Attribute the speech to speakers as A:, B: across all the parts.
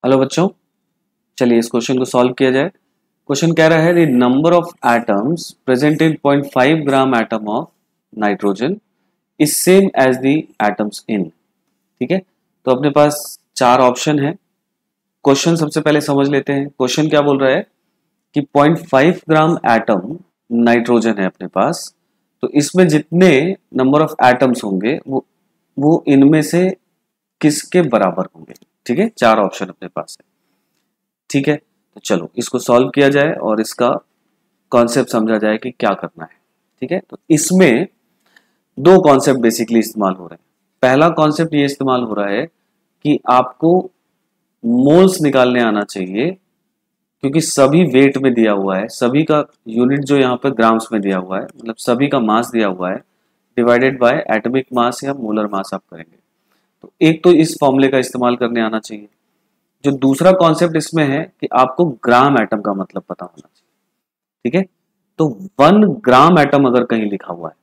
A: Hello बच्चों, चलिए इस क्वेश्चन को सॉल्व किया जाए। क्वेश्चन कह रहा है the number of atoms present in 0.5 gram atom of nitrogen is same as the atoms in. ठीक है, तो अपने पास चार ऑप्शन है। क्वेश्चन सबसे पहले समझ लेते हैं। क्वेश्चन क्या बोल रहा है कि 0.5 ग्राम एटम नाइट्रोजन है अपने पास, तो इसमें जितने नंबर ऑफ एटम्स होंगे वो इनमें से किसके बराबर होंगे। ठीक है, चार ऑप्शन अपने पास है। ठीक है, तो चलो इसको सॉल्व किया जाए और इसका कॉन्सेप्ट समझा जाए कि क्या करना है। ठीक है, तो इसमें दो कॉन्सेप्ट बेसिकली इस्तेमाल हो रहे हैं। पहला कॉन्सेप्ट ये इस्तेमाल हो रहा है कि आपको मोल्स निकालने आना चाहिए, क्योंकि सभी वेट में दिया हुआ है, सभी का यूनिट जो यहाँ पर ग्राम्स में दिया हुआ है, मतलब सभी का मास दिया हुआ है, डिवाइडेड बाय एटॉमिक मास या मोलर मास आप करेंगे। तो एक तो इस फॉर्मूले का इस्तेमाल करने आना चाहिए। जो दूसरा कॉन्सेप्ट इसमें है कि आपको ग्राम एटम का मतलब पता होना चाहिए। ठीक है, तो 1 ग्राम एटम अगर कहीं लिखा हुआ है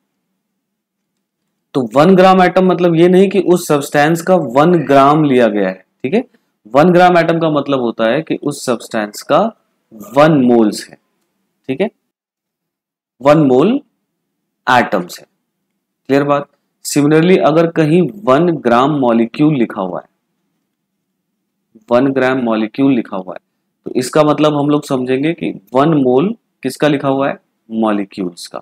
A: तो 1 ग्राम एटम मतलब ये नहीं कि उस सब्सटेंस का 1 ग्राम लिया गया है। ठीक है, 1 ग्राम एटम का मतलब होता है कि उस सब्सटेंस का 1 मोल्स है। ठीक है, 1 मोल एटम्स है। क्लियर बात। सिमिलरली अगर कहीं 1 ग्राम मॉलिक्यूल लिखा हुआ है, 1 ग्राम मॉलिक्यूल लिखा हुआ है, तो इसका मतलब हम लोग समझेंगे कि 1 मोल किसका लिखा हुआ है, मॉलिक्यूल्स का।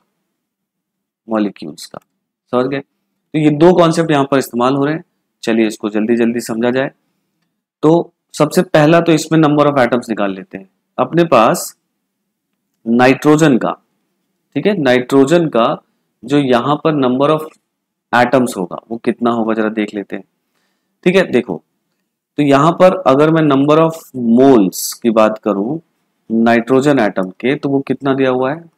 A: समझ गए। तो ये दो कॉन्सेप्ट यहां पर इस्तेमाल हो रहे हैं। चलिए इसको जल्दी जल्दी समझा जाए। तो सबसे पहला तो इसमें नंबर ऑफ एटम्स निकाल लेते हैं अपने पास नाइट्रोजन का। ठीक है, नाइट्रोजन का जो यहां पर नंबर ऑफ एटम्स होगा वो कितना होगा जरा देख लेते हैं। ठीक है, देखो तो यहां पर अगर मैं नंबर ऑफ मोल्स की बात करूं नाइट्रोजन एटम के, तो वो कितना दिया हुआ है,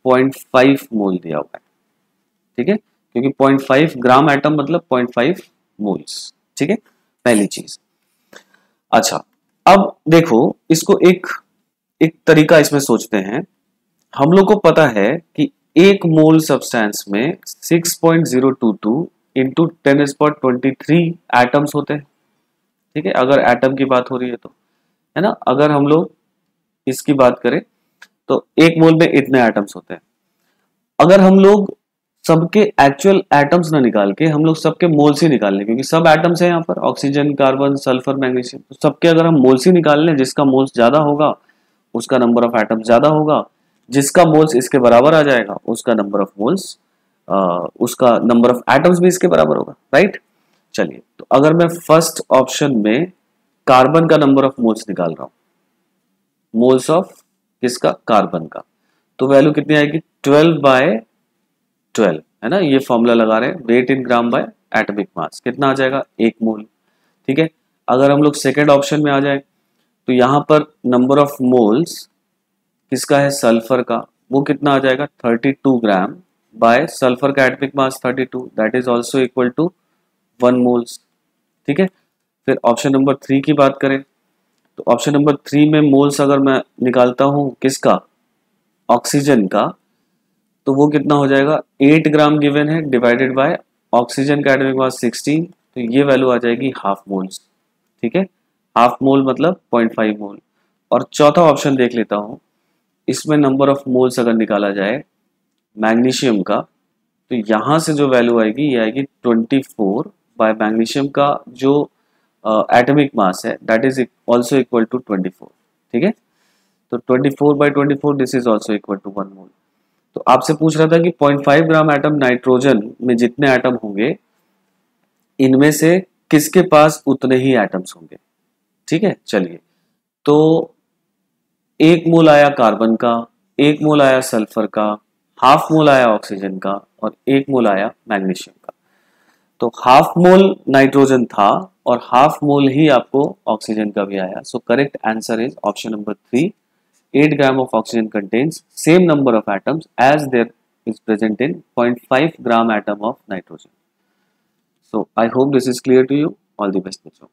A: 0.5 मोल दिया हुआ है। ठीक है, क्योंकि 0.5 ग्राम एटम मतलब 0.5 मोल्स। ठीक है, पहली चीज। अच्छा, अब देखो इसको एक एक तरीका इसमें सोचते हैं। हम लोग को पता है कि एक मोल सब्सटेंस में 6.022 इंटू 10⁻23 एटम्स होते हैं। ठीक है, अगर एटम की बात हो रही है तो, है ना। अगर हम लोग इसकी बात करें तो एक मोल में इतने एटम्स होते हैं। अगर हम लोग सबके एक्चुअल एटम्स ना निकाल के हम लोग सबके मोल्स ही निकाल लें, क्योंकि सब एटम्स हैं यहाँ पर, ऑक्सीजन, कार्बन, सल्फर, मैग्नीशियम, तो सबके अगर हम मोल्स ही निकाल लें, जिसका मोल्स ज्यादा होगा उसका नंबर ऑफ एटम्स ज्यादा होगा, जिसका मोल्स इसके बराबर आ जाएगा उसका नंबर ऑफ मोल्स उसका नंबर ऑफ एटम्स भी इसके बराबर होगा। राइट। चलिए, तो अगर मैं फर्स्ट ऑप्शन में कार्बन का नंबर ऑफ मोल्स निकाल रहा हूं, मोल्स ऑफ किसका, कार्बन का, तो वैल्यू कितनी आएगी, 12/12, है ना। ये फॉर्मूला लगा रहे हैं, weight in gram by atomic mass, कितना आ जाएगा, 1 मोल। ठीक है, अगर हम लोग सेकेंड ऑप्शन में आ जाए तो यहां पर नंबर ऑफ मोल्स किसका है, सल्फर का, वो कितना आ जाएगा, 32 ग्राम बाय सल्फर का atomic mass 32, that is also equal to 1 moles. ठीक है, फिर ऑप्शन नंबर 3 की बात करें तो ऑप्शन नंबर 3 में मोल्स अगर मैं निकालता हूं किसका, ऑक्सीजन का, तो वो कितना हो जाएगा, 8 ग्राम गिवन है, डिवाइडेड बाय ऑक्सीजन का एटॉमिक मास 16, तो ये वैल्यू आ जाएगी हाफ मोल्स। ठीक है, हाफ मोल मतलब 0.5 मोल। और चौथा ऑप्शन देख लेता हूं, इसमें नंबर ऑफ मोल्स अगर निकाला जाए मैग्नीशियम का, तो यहां से जो वैल्यू आएगी ये आएगी 24 बाय मैग्नीशियम का जो एटॉमिक मास है, that is also equal to 24। ठीक है, तो 24/24 this is also equal to 1 mole. तो आपसे पूछ रहा था कि 0.5 ग्राम एटम नाइट्रोजन में जितने एटम होंगे इनमें से किसके पास उतने ही एटम्स होंगे। ठीक है, चलिए, तो 1 मोल आया कार्बन का, 1 मोल आया सल्फर का, हाफ मोल आया ऑक्सीजन का और 1 मोल आया मैग्नीशियम का। तो हाफ मोल नाइट्रोजन था और हाफ मोल ही आपको ऑक्सीजन का भी आया। So correct answer is option number 3। 8 gram of oxygen contains same number of atoms as there is present in 0.5 gram atom of nitrogen. So I hope this is clear to you. All the best, bachcho.